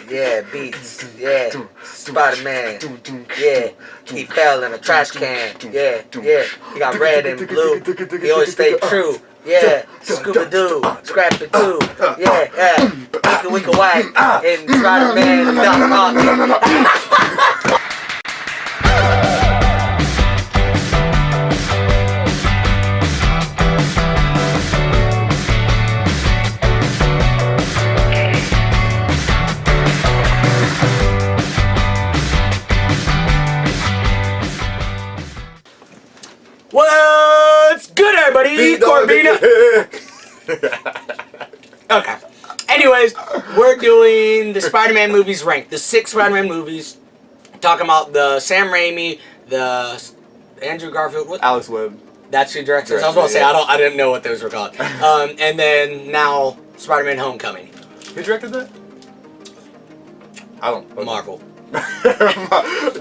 Yeah, beats. Yeah, Spider-Man. Yeah, he fell in a trash can. Yeah, yeah. He got red and blue. He always stayed true. Yeah, Scooby-Doo, Scrappy-Doo. Yeah, yeah. Wicka Whack and Spider-Man and Doc Ock. What's good, everybody? Corbino. Okay. Anyways, we're doing the Spider-Man movies ranked. The 6 Spider-Man movies. Talking about the Sam Raimi, the Andrew Garfield. What? Alex Webb. That's who directed. I was going to say I didn't know what those were called. And then now Spider-Man: Homecoming. Who directed that? I don't. Okay. Marvel.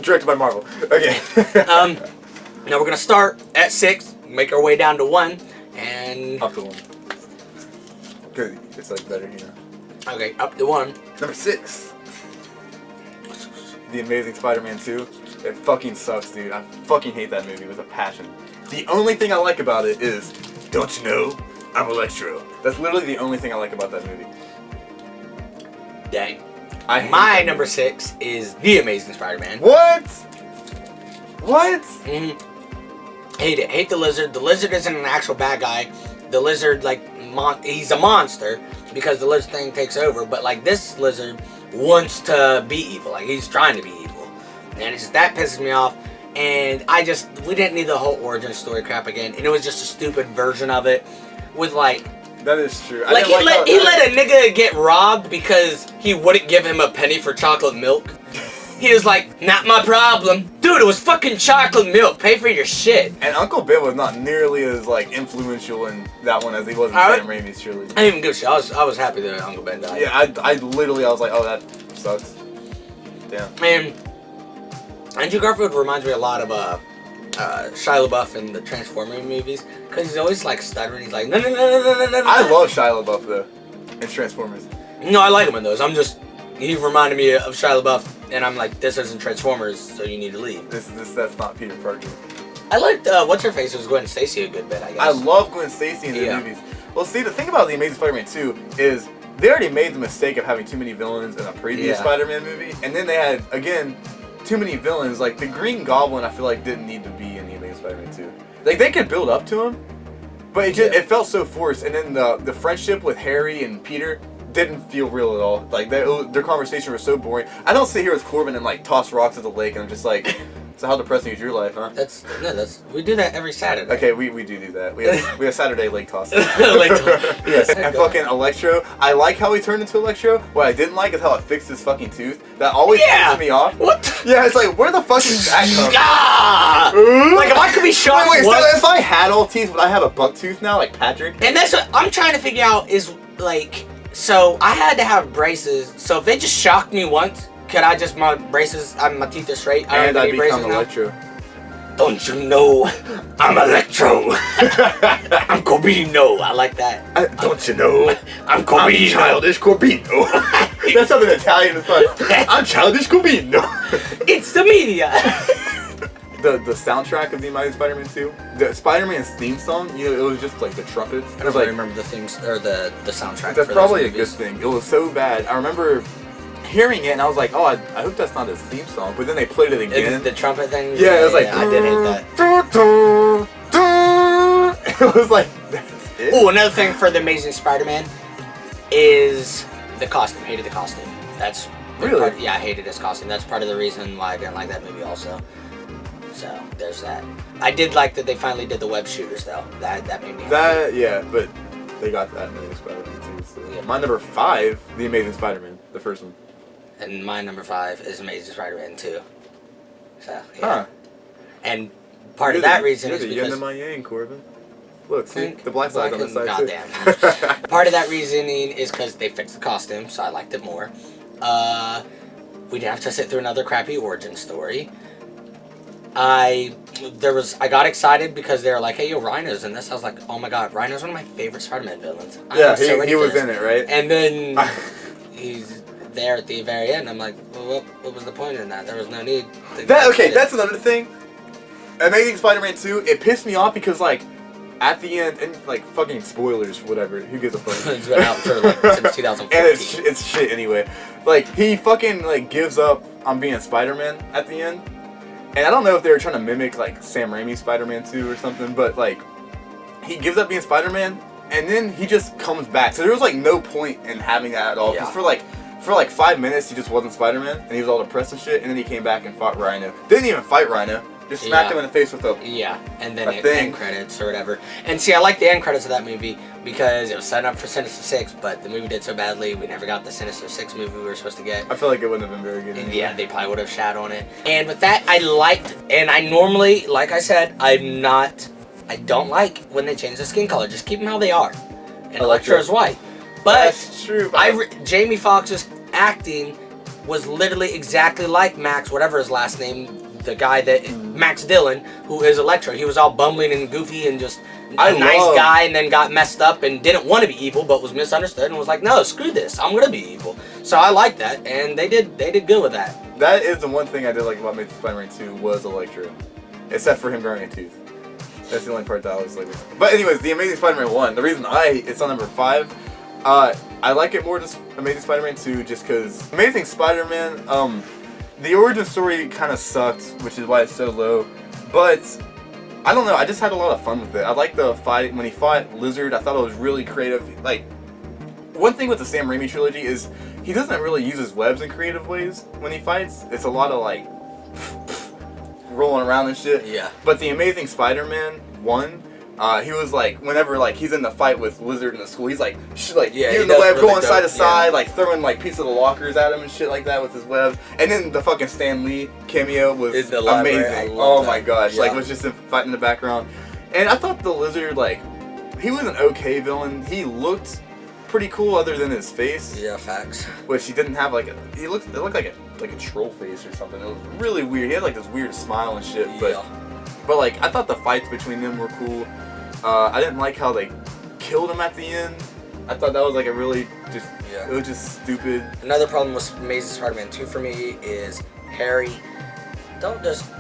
Directed by Marvel. Okay. Now we're gonna start at 6, make our way down to 1, and up to 1. Good. It's like better, you know. Okay, up to 1. Number 6. The Amazing Spider-Man 2. It fucking sucks, dude. I fucking hate that movie with a passion. The only thing I like about it is, don't you know, I'm Electro. That's literally the only thing I like about that movie. Dang. My number 6 is The Amazing Spider-Man. What? What? Mm-hmm. Hate it. Hate the Lizard. The Lizard isn't an actual bad guy. The Lizard, he's a monster because the Lizard thing takes over. But, this Lizard wants to be evil. He's trying to be evil. And it's just, that pisses me off. And we didn't need the whole origin story crap again. And it was just a stupid version of it with, That is true. He let a nigga get robbed because he wouldn't give him a penny for chocolate milk. He was like, not my problem. Dude, it was fucking chocolate milk. Pay for your shit. And Uncle Ben was not nearly as influential in that one as he was in Sam Raimi's trilogy. I didn't even give a shit. I was happy that Uncle Ben died. Yeah, I was like, oh, that sucks. Damn. And Andrew Garfield reminds me a lot of Shia LaBeouf in the Transformers movies, because he's always stuttering. He's like, no. I love Shia LaBeouf though in Transformers. No, I like him in those. He reminded me of Shia LaBeouf, and I'm like, this isn't Transformers, so you need to leave. That's not Peter Parker. I liked what's her face was Gwen Stacy a good bit, I guess. I love Gwen Stacy in the movies. Well, see, the thing about the Amazing Spider-Man 2 is they already made the mistake of having too many villains in a previous Spider-Man movie, and then they had again too many villains. Like the Green Goblin, I feel like didn't need to be in the Amazing Spider-Man 2. They could build up to him, but it felt so forced. And then the friendship with Harry and Peter didn't feel real at all. Their conversation was so boring. I don't sit here with Corbin and toss rocks at the lake, and I'm just like, so how depressing is your life, huh? We do that every Saturday. Okay, we do that. We have Saturday lake tosses. Lake toss. Yes, and fucking Electro. I like how he turned into Electro. What I didn't like is how it fixed his fucking tooth. That always pisses me off. What? Yeah, it's like, where the fuck is that come from? If I could be shot. Wait, so if I had all teeth, would I have a buck tooth now, like Patrick? And that's what I'm trying to figure out is so I had to have braces. So if they just shocked me once, could I just my braces? My teeth are straight. And I become Electro. Don't you know I'm Electro? I'm Corbino. I like that. Don't you know I'm Corbino. I'm childish Corbino. That sounded Italian as fuck. I'm childish Corbino. It's the media. The soundtrack of the Amazing Spider-Man 2, the Spider-Man's theme song, it was just the trumpets. I don't remember the themes or the soundtrack. That's probably a good thing. It was so bad. I remember hearing it and I was like, oh, I hope that's not his theme song. But then they played it again. The trumpet thing. Yeah, it was like. I did hate that. It was like. That's it. Oh, another thing for the Amazing Spider-Man is the costume. Hated the costume. That's really. I hated his costume. That's part of the reason why I didn't like that movie also. So there's that. I did like that they finally did the web shooters though. That made me happy. But they got that in the Amazing Spider-Man too. So. Yeah. My number 5, The Amazing Spider-Man, the first one. And my number 5 is Amazing Spider-Man 2. So yeah. Huh. And part of that reason is because because yin and my yang, Corbin. Look, see the black side on the side goddamn. too. Part of that reasoning is because they fixed the costume, so I liked it more. We didn't have to sit through another crappy origin story. I got excited because they were like, hey, yo, Rhino's in this. I was like, oh my god, Rhino's one of my favorite Spider-Man villains. Yeah, he was in it, right? And then there at the very end. I'm like, well, what was the point in that? There was no need. That's another thing. Amazing Spider-Man 2, it pissed me off because, like, at the end, and, like, fucking spoilers, whatever, who gives a fuck? It's been out for, like, since 2014. And it's shit anyway. Like, he fucking, like, gives up on being Spider-Man at the end. And I don't know if they were trying to mimic, like, Sam Raimi's Spider-Man 2 or something, but, like, he gives up being Spider-Man, and then he just comes back. So there was, like, no point in having that at all. Because for, like, 5 minutes, he just wasn't Spider-Man, and he was all depressed and shit, and then he came back and fought Rhino. Didn't even fight Rhino. Just smacked him in the face with a and then end credits or whatever. And see, I like the end credits of that movie because it was set up for Sinister Six, but the movie did so badly, we never got the Sinister Six movie we were supposed to get. I feel like it wouldn't have been very good. Yeah, they probably would have shat on it. And with that, I liked, and I normally, like I said, I don't like when they change the skin color. Just keep them how they are. And Electro's white. But that's true. Jamie Foxx's acting was literally exactly like Max, whatever his last name, the guy that Max Dillon, who is Electro. He was all bumbling and goofy and just a nice guy, and then got messed up and didn't want to be evil, but was misunderstood and was like, no, screw this, I'm gonna be evil. So I like that, and they did good with that. That is the one thing I did like about Amazing Spider-Man 2 was Electro, except for him growing a tooth. That's the only part that I was like. But anyways, the Amazing Spider-Man 1. The reason it's on number 5. I like it more than Amazing Spider-Man 2 just because Amazing Spider-Man, the origin story kind of sucked, which is why it's so low. But, I don't know, I just had a lot of fun with it. I like the fight, when he fought Lizard, I thought it was really creative. Like, one thing with the Sam Raimi trilogy is he doesn't really use his webs in creative ways when he fights. It's a lot of, like, rolling around and shit. Yeah. But the Amazing Spider-Man 1, he was like, whenever like he's in the fight with Lizard in the school, he's like, using the web, really going side to side, like throwing like pieces of the lockers at him and shit like that with his web. And then the fucking Stan Lee cameo was amazing. Oh my gosh, like was just him fighting in the background. And I thought the Lizard, like, he was an okay villain. He looked pretty cool other than his face. Yeah, facts. Which he didn't have like it looked like a troll face or something. It was really weird. He had like this weird smile and shit. But like I thought the fights between them were cool. I didn't like how they killed him at the end. I thought that was like a really it was just stupid. Another problem with Amazing Spider-Man 2 for me is Harry. Don't just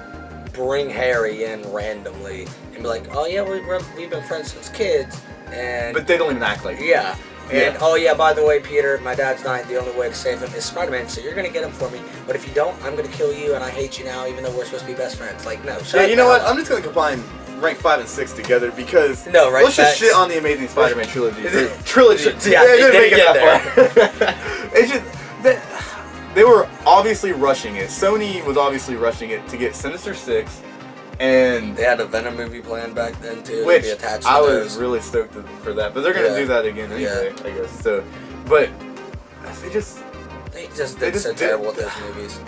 bring Harry in randomly and be like, oh yeah, we've been friends since kids. But they don't even act like it. Yeah. And, oh yeah, by the way, Peter, my dad's dying. The only way to save him is Spider-Man, so you're going to get him for me. But if you don't, I'm going to kill you, and I hate you now, even though we're supposed to be best friends. Like, no. You know what? I'm just going to combine rank 5 and 6 together because let's just shit on the Amazing Spider-Man trilogy. Trilogy. Yeah, they didn't get there. It's just, they were obviously rushing it. Sony was obviously rushing it to get Sinister Six. And they had a Venom movie planned back then too. Which to be attached to I was really stoked for that, but they're gonna do that again anyway, I guess. So, but they just did so terrible with those movies.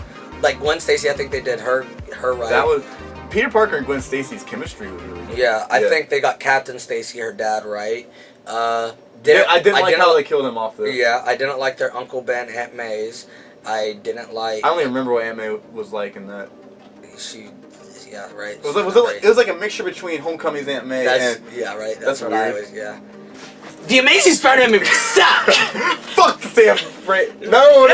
Like Gwen Stacy, I think they did her right. That was Peter Parker and Gwen Stacy's chemistry was really good. Yeah, I think they got Captain Stacy, her dad, right. I didn't like how they killed him off though. Yeah, I didn't like their Uncle Ben, Aunt May's. I didn't like. I don't even remember what Aunt May was like in that. Yeah, right. It was like a mixture between Homecoming's Aunt May and... Yeah, right. That's what I always, The Amazing Spider-Man movie sucked! Fuck Sam Raimi. No.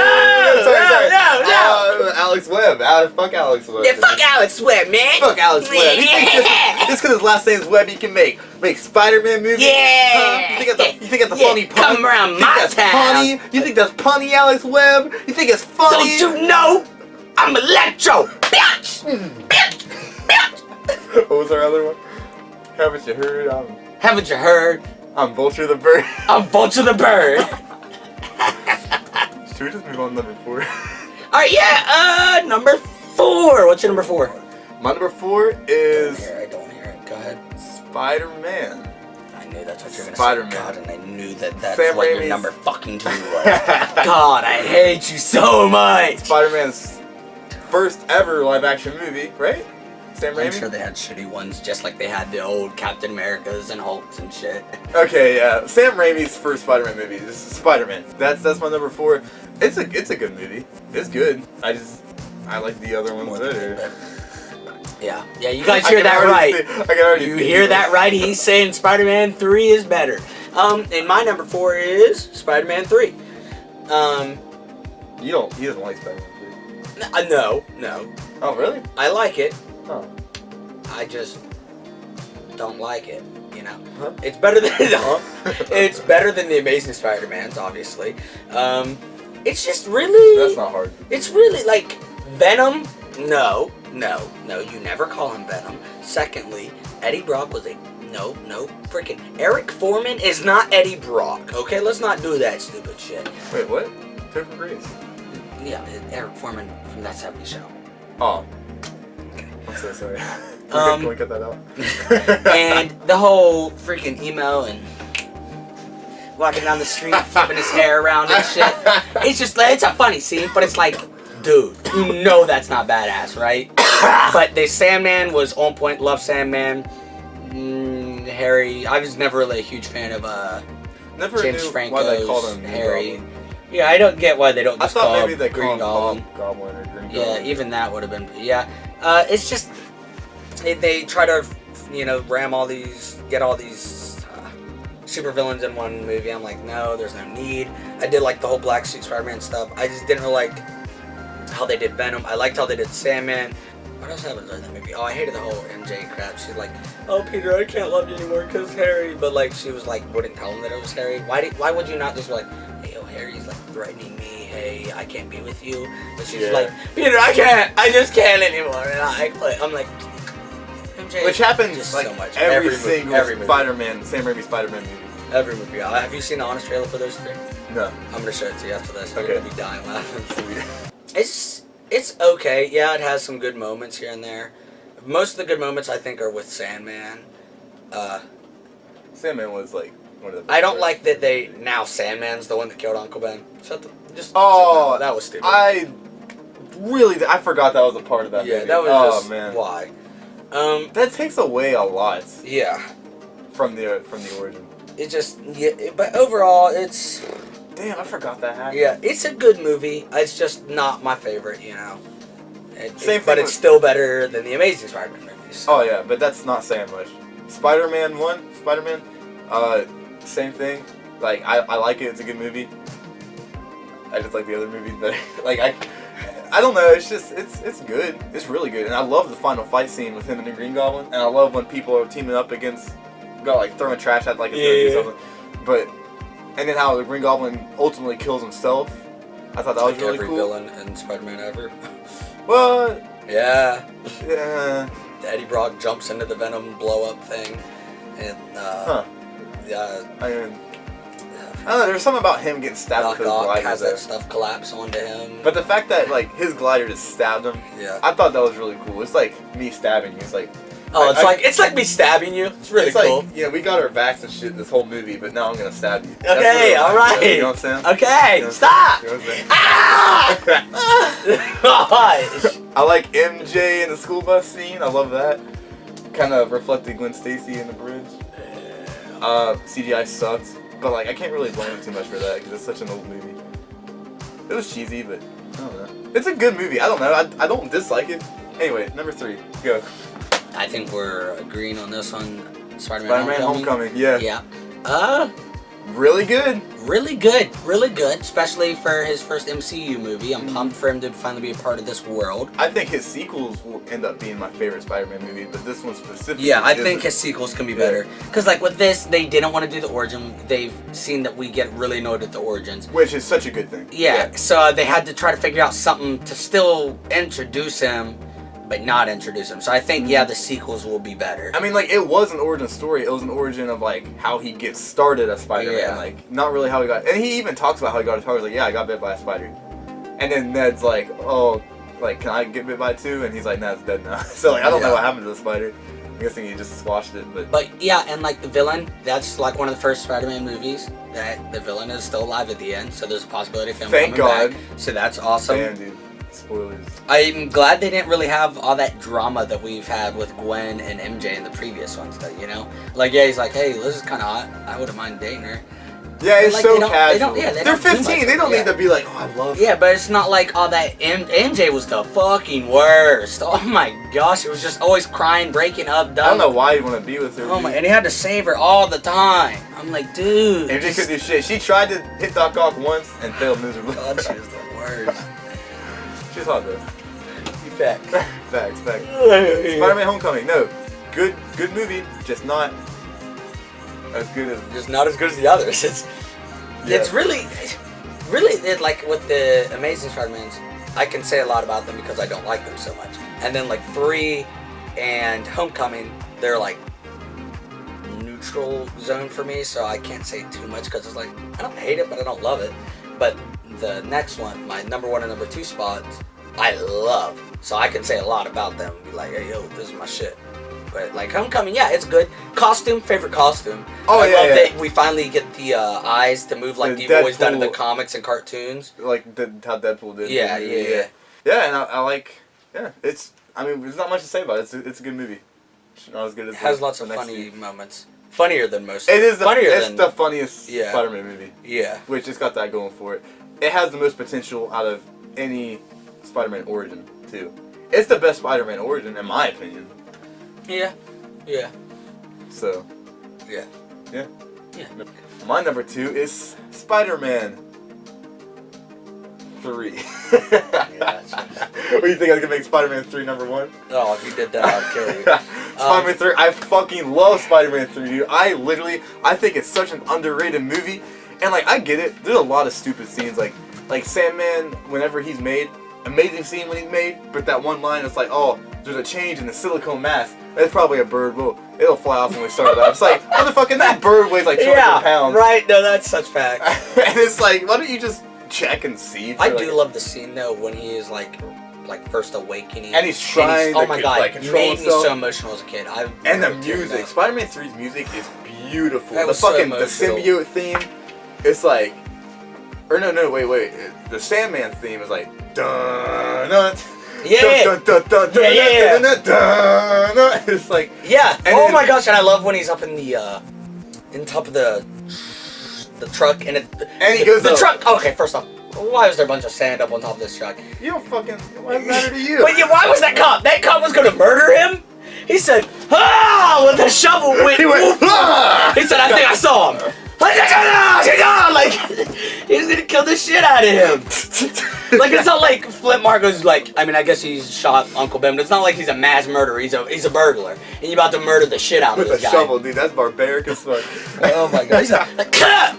Alex Webb. Fuck Alex Webb. Yeah, fuck Alex Webb, man. Fuck Alex Webb. Just because his last name's Webb, he can make Spider-Man movies? Yeah. You think that's a funny pun? Come around my town. You think that's punny, Alex Webb? You think it's funny? Don't you know? I'm Electro, bitch! What was our other one? Haven't you heard? Haven't you heard? I'm Vulture the Bird. I'm Vulture the Bird. Should we just move on to number 4? Alright, yeah, number 4. What's your number 4? My number 4 is... I don't hear it. Go ahead. Spider-Man. I knew that's what you were going to say. Spider-Man. God, and I knew that's Sam what Raimi's... your number fucking 2 was. God, I hate you so much. Spider-Man's first ever live action movie, right? Sam Raimi? I'm sure they had shitty ones, just like they had the old Captain Americas and Hulks and shit. Okay, yeah. Sam Raimi's first Spider-Man movie. This is Spider-Man. That's my number 4. It's a good movie. It's good. I like the other ones better. Yeah, you guys hear that right. I can already you hear that right. He's saying Spider-Man 3 is better. And my number 4 is Spider-Man 3. He doesn't like Spider-Man, No. Oh, really? I like it. Oh. I just don't like it. You know, Huh? it's better than it's better than the Amazing Spider-Mans, obviously. It's just really. That's not hard. It's really like Venom. No. You never call him Venom. Secondly, Eddie Brock was a no. Freaking Eric Foreman is not Eddie Brock. Okay, let's not do that stupid shit. Wait, what? Topher Grace. Yeah, Eric Foreman from That 70s Show. Oh. Okay. I'm so sorry. Can we cut that out? And the whole freaking emo and walking down the street, flipping his hair around and shit. It's just, it's a funny scene, but it's like, dude, you know that's not badass, right? But the Sandman was on point. Love Sandman. Harry. I was never really a huge fan of Never James knew Franco's why they called him Harry. Goblin. Yeah, I don't get why they don't I just thought call maybe him they Green called him Goblin. Goblin or Green Yeah, Goblin. even that would have been. Yeah, it's just they try to, get all these supervillains in one movie. I'm like, no, there's no need. I did like the whole Black Suit Spider-Man stuff. I just didn't really like how they did Venom. I liked how they did Sandman. What else happens in that movie? Oh, I hated the whole MJ crap. She's like, oh, Peter, I can't love you anymore because Harry. But like, she was like, wouldn't tell him that it was Harry. Why would you not just be like, hey, oh, Harry's like threatening me. Hey, I can't be with you. But she's like, Peter, I just can't anymore. And I'm like, MJ. Which happens like so much. every single movie. Spider-Man, Sam Raimi Spider-Man movie. Every movie. Have you seen the honest trailer for those three? No. I'm gonna show it to you after this. Okay. You're gonna be dying laughing. It's okay. Yeah, it has some good moments here and there. Most of the good moments I think are with Sandman. Sandman was like one of the. I don't like that Sandman's the one that killed Uncle Ben. Oh, that was stupid. I forgot that was a part of that movie. That was just man. why. That takes away a lot. Yeah. From the origin. It just but overall it's. Damn, I forgot that happened. Yeah, it's a good movie. It's just not my favorite, But it's with... still better than the Amazing Spider-Man movies. Oh yeah, but that's not saying much. Spider-Man 1, same thing. Like I like it. It's a good movie. I just like the other movies better. Like I don't know. It's just it's good. It's really good, and I love the final fight scene with him and the Green Goblin. And I love when people are teaming up against, throwing trash at like it's gonna do something. But and then how the Green Goblin ultimately kills himself. I thought that was really every cool. Villain in Spider-Man ever. What? Yeah. Yeah. Eddie Brock jumps into the Venom blow up thing, and I don't know, there's something about him getting stabbed with his glider. Has that stuff collapse onto him. But the fact that his glider just stabbed him, I thought that was really cool. It's like me stabbing you. It's like it's like me stabbing you. It's really cool. Like, we got our backs and shit this whole movie, but now I'm gonna stab you. Okay, all right. You know what I'm saying? Okay, you know stop. You know what I'm saying? Ah! I like MJ in the school bus scene. I love that. Kind of reflected Gwen Stacy in the bridge. CGI sucked. But I can't really blame it too much for that because it's such an old movie. It was cheesy, but I don't know. It's a good movie. I don't know. I don't dislike it. Anyway, number 3. Go. I think we're agreeing on this one. Spider-Man Homecoming. Yeah. Yeah. Really good. Really good, especially for his first MCU movie. I'm pumped for him to finally be a part of this world. I think his sequels will end up being my favorite Spider-Man movie, but this one specifically. Yeah, I think his sequels can be better. Because with this, they didn't want to do the origin. They've seen that we get really annoyed at the origins. Which is such a good thing. Yeah. So they had to try to figure out something to still introduce him, but not introduce him. So I think, the sequels will be better. I mean, it was an origin story. It was an origin of, how he gets started as Spider-Man. Yeah. Not really how he got... And he even talks about how he got his powers. I got bit by a spider. And then Ned's like, oh, can I get bit by it too? And he's like, nah, it's dead now. So, I don't know what happened to the spider. I'm guessing he just squashed it, but... yeah, and, the villain, that's, one of the first Spider-Man movies that the villain is still alive at the end. So there's a possibility of him coming back. So that's awesome. Damn, dude. Spoilers. I'm glad they didn't really have all that drama that we've had with Gwen and MJ in the previous ones, though, he's like, hey, Liz is kind of hot. I wouldn't mind dating her. Yeah, it's so casual. They're 15. They don't need to be like, oh, I love her. Yeah, but it's not like all that. MJ was the fucking worst. Oh my gosh, it was just always crying, breaking up. I don't know why you want to be with her. Oh my, and he had to save her all the time. I'm like, dude. MJ could do shit. She tried to hit Doc Ock once and failed miserably. God, she was the words. She's hot though. Facts. Facts. Spider-Man: Homecoming. No, good movie, just not as good as. Just not as good as the others. It's really like with the Amazing Spider-Mans. I can say a lot about them because I don't like them so much. And then like 3 and Homecoming, they're like neutral zone for me, so I can't say too much because it's like I don't hate it, but I don't love it. But the next one, my number 1 and number 2 spots, I love. So I can say a lot about them. Be like, hey, yo, this is my shit. But like Homecoming, yeah, it's good. Costume, favorite costume. I love that we finally get the eyes to move like you've always done in the comics and cartoons. Like how Deadpool did. Yeah. Yeah, and I like. Yeah, it's. I mean, there's not much to say about it. It's a good movie. It's not as good as. It has lots of funny moments. Funnier than most. It is. It's the funniest Spider-Man movie. Yeah. Which it's got that going for it. It has the most potential out of any Spider-Man origin too. It's the best Spider-Man origin in my opinion. Yeah. So. Yeah. My number 2 is Spider-Man 3. What do you think I was gonna make Spider-Man 3 number 1? Oh, if you did that, I'd kill you. Spider-Man 3, I fucking love Spider-Man 3, dude. I think it's such an underrated movie. And like, I get it. There's a lot of stupid scenes, like Sandman, whenever he's made, amazing scene when he's made, but that one line, it's like, oh, there's a change in the silicone mask. That's probably a bird. Well, it'll fly off when we start it out. It's like, motherfucking that bird weighs like 200 pounds. Right. No, that's such fact. And it's like, why don't you just check and see? I do love the scene though when he is like first awakening. And he's trying to made me so emotional as a kid. And the music, Spider-Man 3's music is beautiful. That was the symbiote theme, it's like, or no, wait. The Sandman theme is like, dun dun. Yeah. It's like, yeah. Oh my gosh, and I love when he's up in the in top of the truck and he goes the truck. Okay, first off, why was there a bunch of sand up on top of this truck? You don't fucking. What matter to you? But yeah, why was that cop? That cop was gonna murder him. He said, "Ah!" with the shovel. He went. Ah! He said, "I think I saw him." Like he's gonna kill the shit out of him. Like it's not like Flint Marco's like. I mean, I guess he's shot Uncle Ben, but it's not like he's a mass murderer. He's a burglar, and you're about to murder the shit out of this guy. With a shovel, dude. That's barbaric as fuck. Oh my god. He's like, cut.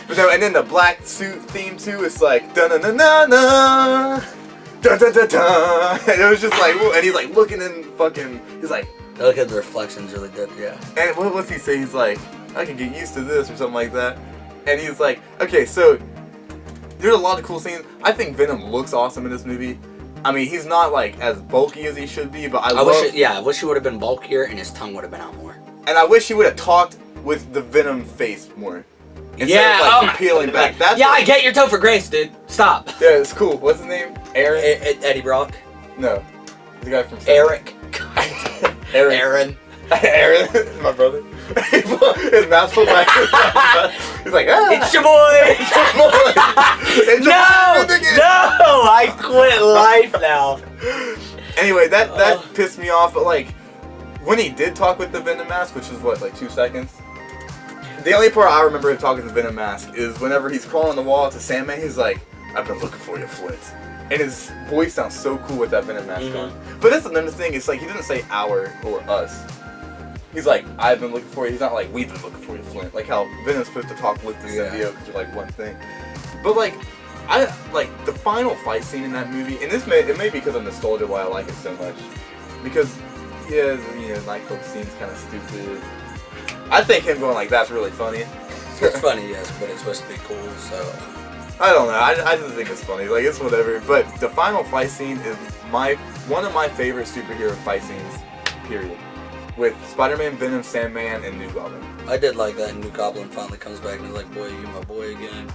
But no, and then the black suit theme too. It's like da na na na na. Dun, dun, dun, dun. And it was just like, and he's like looking and fucking. He's like, look at the reflections, really good. Yeah. And what's he say? He's like, I can get used to this or something like that. And he's like, okay, so there's a lot of cool scenes. I think Venom looks awesome in this movie. I mean, he's not like as bulky as he should be, but I wish he would have been bulkier and his tongue would have been out more. And I wish he would have talked with the Venom face more. Instead of like peeling back. That's I get your toe for grace, dude. Stop. Yeah, it's cool. What's his name? Aaron? Eddie Brock? No. The guy from Eric. Aaron. Aaron, my brother. His mouth's full back. He's like, ah. It's your boy. No, I quit life now. Anyway, that pissed me off. But like, when he did talk with the Venom mask, which was what, like 2 seconds. The only part I remember him talking to the Venom mask is whenever he's crawling the wall to Sandman. He's like, "I've been looking for you, Flint." And his voice sounds so cool with that Venom mask on. But that's another thing. It's like he doesn't say "our" or "us." He's like, "I've been looking for you." He's not like, "We've been looking for you, Flint." Like how Venom's supposed to talk with the symbiote because they're like one thing. But like, I like the final fight scene in that movie, and it may be because of nostalgia why I like it so much. Because nightclub scene's kind of stupid. I think him going like that's really funny. It's funny, yes, but it's supposed to be cool, so. I don't know. I just think it's funny. Like it's whatever. But the final fight scene is one of my favorite superhero fight scenes. Period. With Spider-Man, Venom, Sandman, and New Goblin. I did like that. New Goblin finally comes back and is like, "Boy, you my boy again."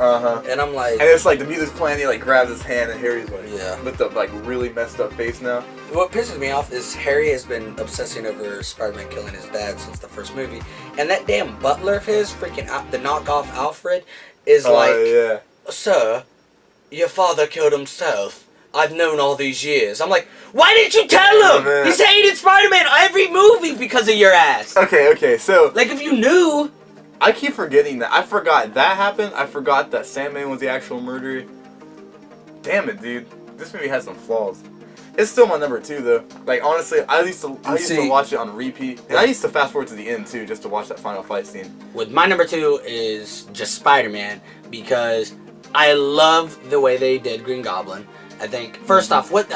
And I'm like, and it's like the music's playing. He like grabs his hand, and Harry's like, yeah, with the like really messed up face now. What pisses me off is Harry has been obsessing over Spider-Man killing his dad since the first movie, and that damn butler of his, freaking the knockoff Alfred, is like, "Sir, your father killed himself. I've known all these years." I'm like, why didn't you tell him? He's hated Spider-Man every movie because of your ass. Okay, so like if you knew. I keep forgetting that. I forgot that happened. I forgot that Sandman was the actual murderer. damn it, dude. This movie has some flaws. It's still my number 2 though. Like honestly, I used to watch it on repeat, and I used to fast forward to the end too, just to watch that final fight scene. With my number 2 is just Spider-Man, because I love the way they did Green Goblin. I think first off, what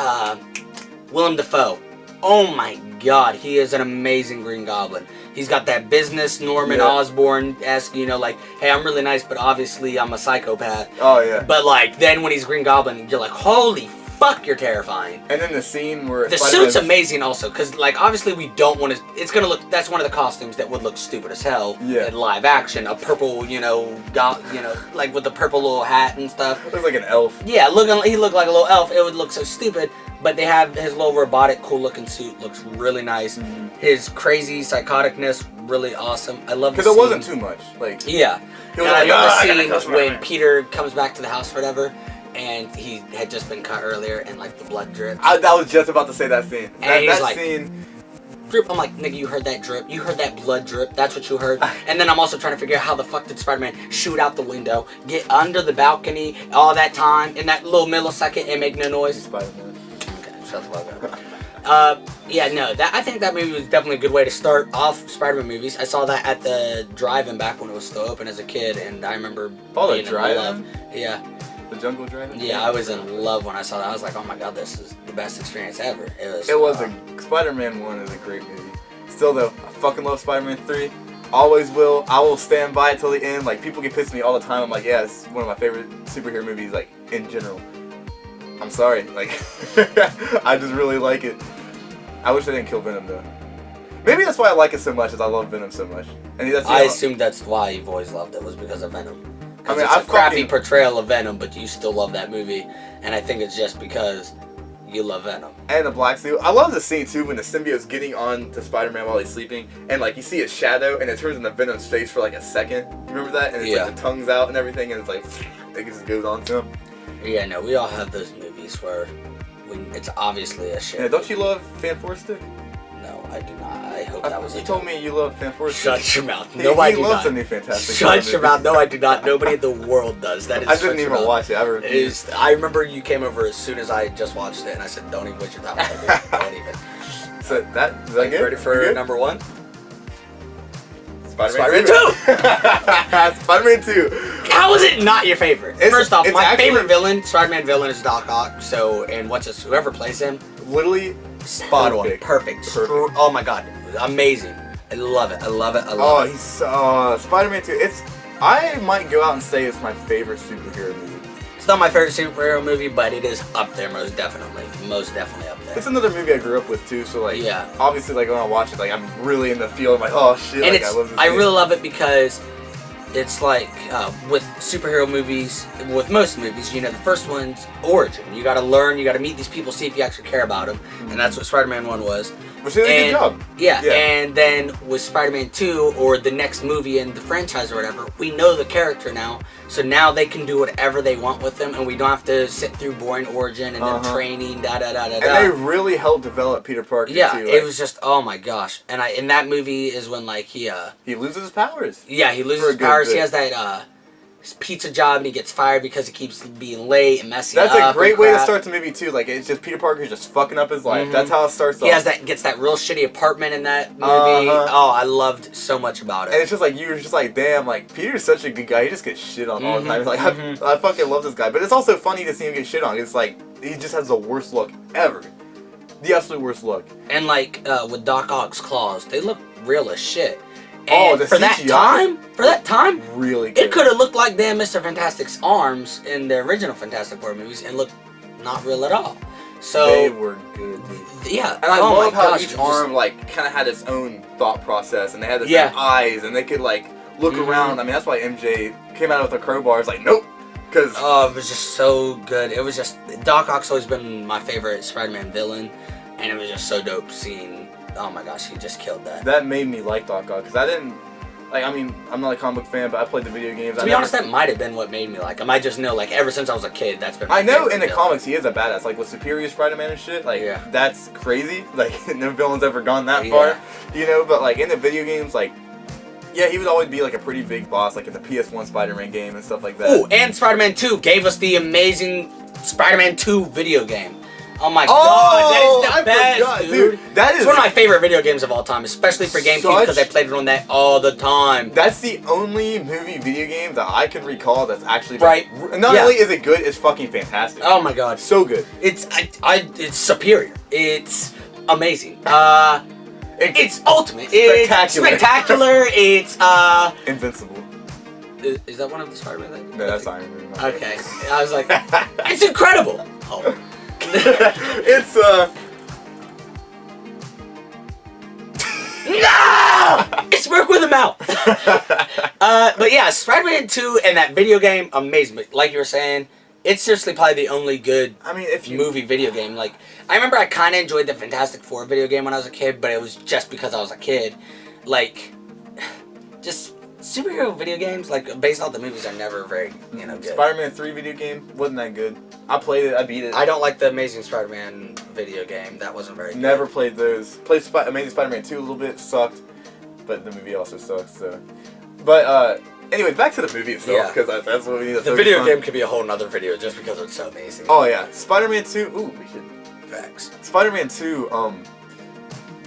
Willem Dafoe. Oh my God, he is an amazing Green Goblin. He's got that business Norman Osborn-esque, you know, like, hey, I'm really nice, but obviously I'm a psychopath. Oh yeah. But like, then when he's Green Goblin, you're like, holy fuck, you're terrifying. And then the scene where the suit's amazing also, because like obviously we don't want to. It's gonna look. That's one of the costumes that would look stupid as hell in live action. A purple, like with the purple little hat and stuff. Looks like an elf. Yeah, he looked like a little elf. It would look so stupid. But they have his little robotic, cool looking suit. Looks really nice. Mm-hmm. His crazy psychoticness, really awesome. I love because it wasn't too much. Like yeah. He was like, I love the scene when Peter comes back to the house, or whatever. And he had just been cut earlier, and like the blood dripped. I was just about to say that scene. That scene. Drip. I'm like, nigga, you heard that drip? You heard that blood drip? That's what you heard? And then I'm also trying to figure out how the fuck did Spider-Man shoot out the window, get under the balcony all that time in that little millisecond and make no noise? Spider-Man. Okay, shut the fuck up. Yeah, no, I think that movie was definitely a good way to start off Spider-Man movies. I saw that at the drive-in back when it was still open as a kid, and I remember being in love. Yeah. The Jungle Drive-in? Yeah, I was in love when I saw that. I was like, oh my God, this is the best experience ever. It was Spider-Man 1 is a great movie. Still though, I fucking love Spider-Man 3. Always will. I will stand by it till the end. Like, people get pissed at me all the time. I'm like, yeah, it's one of my favorite superhero movies, like, in general. I'm sorry. Like, I just really like it. I wish they didn't kill Venom though. Maybe that's why I like it so much, is I love Venom so much. And I assume that's why you've always loved it, was because of Venom. I mean, it's a crappy portrayal of Venom, but you still love that movie, and I think it's just because you love Venom. And the black suit. I love the scene too when the symbiote's getting on to Spider-Man while he's sleeping, and like you see his shadow, and it turns into Venom's face for like a second. You remember that? And it's like the tongue's out and everything, and it's like it just goes on to him. Yeah, no, we all have those movies where it's obviously a shit. Yeah, don't you love Fan Four Stick? No, I do not. I hope that was. You told me you love Fan Four. Shut your mouth. No, I do not. He loves the new Fantastic. Shut your mouth. No, I do not. Nobody in the world does. That is. I didn't even watch it. I remember you came over as soon as I just watched it, and I said, "Don't even waste your time. Don't even." So is that good? Ready for number 1? Spider-Man 2. Spider-Man 2. How is it not your favorite? First off, my favorite villain, Spider-Man villain, is Doc Ock. So, and whoever plays him, literally spot on, perfect. Oh my God, amazing! I love it. I love it. I love it. He's Spider-Man 2. I might go out and say it's my favorite superhero movie. It's not my favorite superhero movie, but it is up there most definitely. Most definitely up there. It's another movie I grew up with too, so like obviously like when I watch it, like I'm really in the feel. I'm like, oh shit, and like, I love this. I really love it because it's like with superhero movies, with most movies, you know, the first one's origin. You got to learn, you got to meet these people, see if you actually care about them, and that's what Spider-Man 1 was. Which did a good job. Yeah, and then with Spider-Man 2, or the next movie in the franchise or whatever, we know the character now, so now they can do whatever they want with them, and we don't have to sit through boring origin and then training, And they really helped develop Peter Parker too. Yeah, it was just, oh my gosh. And in that movie is when like he loses his powers. Yeah, he loses his powers. He has that pizza job, and he gets fired because he keeps being late and messing up. That's a great way to start the movie too. Like, it's just Peter Parker's just fucking up his life. That's how it starts off. He gets that real shitty apartment in that movie. Oh, I loved so much about it. And it's just like, you were just like, damn, like, Peter's such a good guy. He just gets shit on all the time. Like, I fucking love this guy. But it's also funny to see him get shit on. It's like, he just has the worst luck ever. The absolute worst luck. And like, with Doc Ock's claws, they look real as shit. And for that time, really good. It could have looked like damn Mr. Fantastic's arms in the original Fantastic Four movies and looked not real at all. So they were good. Yeah, and I love how each arm like kind of had its own thought process, and they had their own eyes, and they could like look around. I mean, that's why MJ came out with a crowbar. It's like, nope. Cause it was just so good. It was just, Doc Ock's always been my favorite Spider-Man villain, and it was just so dope seeing. Oh my gosh, he just killed that. That made me like Doc Ock, because I didn't, like, I mean, I'm not a comic book fan, but I played the video games. To be honest, that might have been what made me like him. I just know, like, ever since I was a kid, that's been my favorite. I know in the comics he is a badass, like with Superior Spider-Man and shit, like, that's crazy. Like, no villain's ever gone that far, you know, but like in the video games, like, Yeah, he would always be like a pretty big boss, like in the PS1 Spider-Man game and stuff like that. Oh, and Spider-Man 2 gave us the amazing Spider-Man 2 video game. Oh my god, that is the best, dude. That is one of my favorite video games of all time, especially for GameCube because I played it on that all the time. That's the only movie video game that I can recall that's actually right. Not only is it good, it's fucking fantastic. Oh my god, so good. It's superior. It's amazing. It's ultimate. It's spectacular. It's Invincible. Is that one of the Spider-Man things? No, that's Iron Man. Okay, I was like, it's incredible. Oh. It's No! It's work with a mouth. But yeah, Spider-Man 2 and that video game, amazing. But like you were saying, it's seriously probably the only good movie video game. Like, I remember I kind of enjoyed the Fantastic Four video game when I was a kid, but it was just because I was a kid. Like, just superhero video games, like, based off the movies, are never very, good. Spider-Man 3 video game wasn't that good. I played it, I beat it. I don't like the Amazing Spider-Man video game. That wasn't very good. Never played those. Played Amazing Spider-Man 2 a little bit, sucked. But the movie also sucks, so. But, anyway, back to the movie itself, because that's what we need to focus on. The video game could be a whole nother video just because it's so amazing. Oh, yeah. Spider-Man 2, ooh, we should. Facts. Spider-Man 2,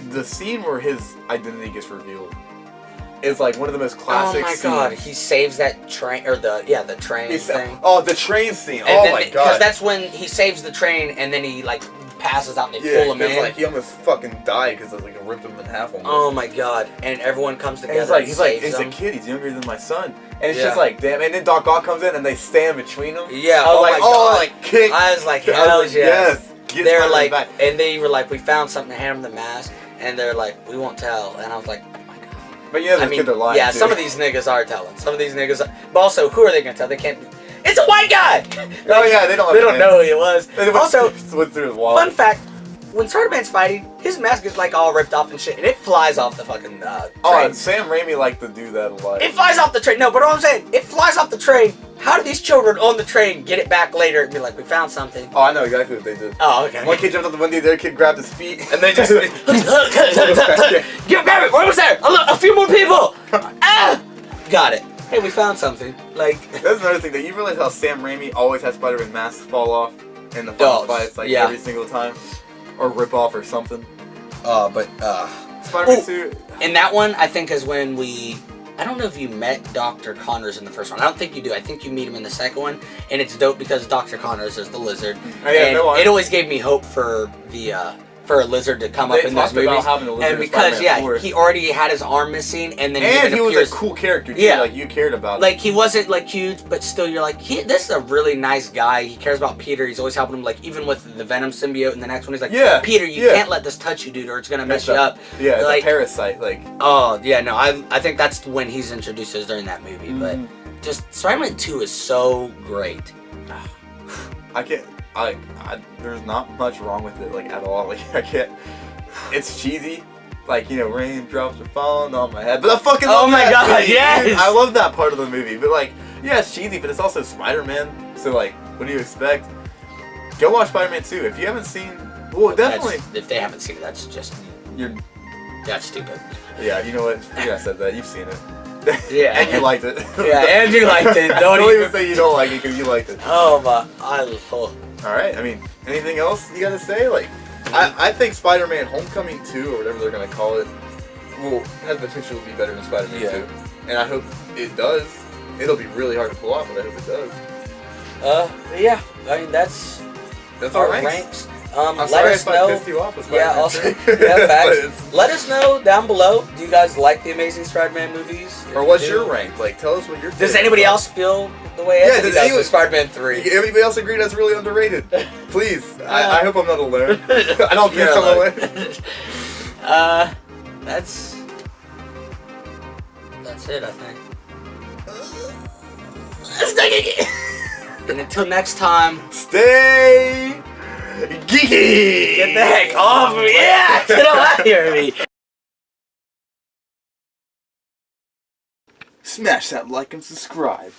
the scene where his identity gets revealed is like one of the most classic scenes. Oh my god, he saves that train, or the train thing. Oh, the train scene. And oh my god. Because that's when he saves the train and then he like passes out and they pull him in. Like he almost fucking died because like it ripped him in half almost. Oh my god. And everyone comes together and he's a kid, he's younger than my son. And it's just like, damn, and then Doc Ock comes in and they stand between them. Yeah, I was like, oh, like kick. I was like, hell yes. They're like, back. and they were like, we found something to hand him the mask, and they're like, we won't tell. And I was like, but yeah, kids are lying. Yeah, too. Some of these niggas are telling. Some of these niggas are, but also, who are they gonna tell? They can't. It's a white guy. Oh yeah, they don't know who he was. Also, went through his wallet. Fun fact: when Spider-Man's fighting, his mask is like all ripped off and shit, and it flies off the fucking train. Oh, and Sam Raimi liked to do that a lot. It flies off the train. No, but what I'm saying, it flies off the train. How do these children on the train get it back later and be like, we found something? Oh, I know exactly what they did. Oh, okay. One kid jumped out the window, the other kid grabbed his feet, and they just grab it. What was there? A few more people. Got it. Hey, we found something. Like that's another thing that you realize how Sam Raimi always has Spider-Man masks fall off in the final fights, like every single time, or rip off or something. Spider-Man 2. In that one, I think is when I don't know if you met Dr. Connors in the first one. I don't think you do. I think you meet him in the second one, and it's dope because Dr. Connors is the lizard. Oh, yeah, and it always gave me hope for for a lizard to come up in those movies. And because he already had his arm missing, and then he was a cool character too. Yeah, like you cared about him. Like he wasn't like huge, but still you're like, this is a really nice guy. He cares about Peter. He's always helping him. Like even with the Venom symbiote in the next one, he's like, Peter, you can't let this touch you, dude, or it's gonna mess you up. Yeah, it's like a parasite. Like oh yeah, no, I think that's when he's introduced us during that movie. But just Spider-Man 2 is so great. I can't. There's not much wrong with it, like at all. Like I can't. It's cheesy, like raindrops are falling on my head. But I fucking love that movie. Yes! I love that part of the movie. But like, yeah, it's cheesy, but it's also Spider-Man. So like, what do you expect? Go watch Spider-Man 2 if you haven't seen. Well, definitely. If they haven't seen it, that's just that's stupid. Yeah, you know what? I said that. You've seen it. Yeah, and you liked it. Yeah, and you liked it. Don't even say you don't like it because you liked it. Oh my! All right. I mean, anything else you gotta say? Like, I think Spider-Man: Homecoming 2 or whatever they're gonna call it has potential to be better than Spider-Man 2, and I hope it does. It'll be really hard to pull off, but I hope it does. Yeah. I mean, that's our ranks. I'm let sorry us know. Pissed you off with Spider-Man 2. Facts. Let us know down below. Do you guys like the Amazing Spider-Man movies? Or what's your rank? Like, tell us what your. Does anybody else feel the way I do with Spider-Man 3? Everybody else agree that's really underrated? Please. I hope I'm not alone. I don't think I'm alone. That's it, I think. And until next time, stay geeky! Get the heck off me! Yeah! Get out of here, me! Smash that like and subscribe.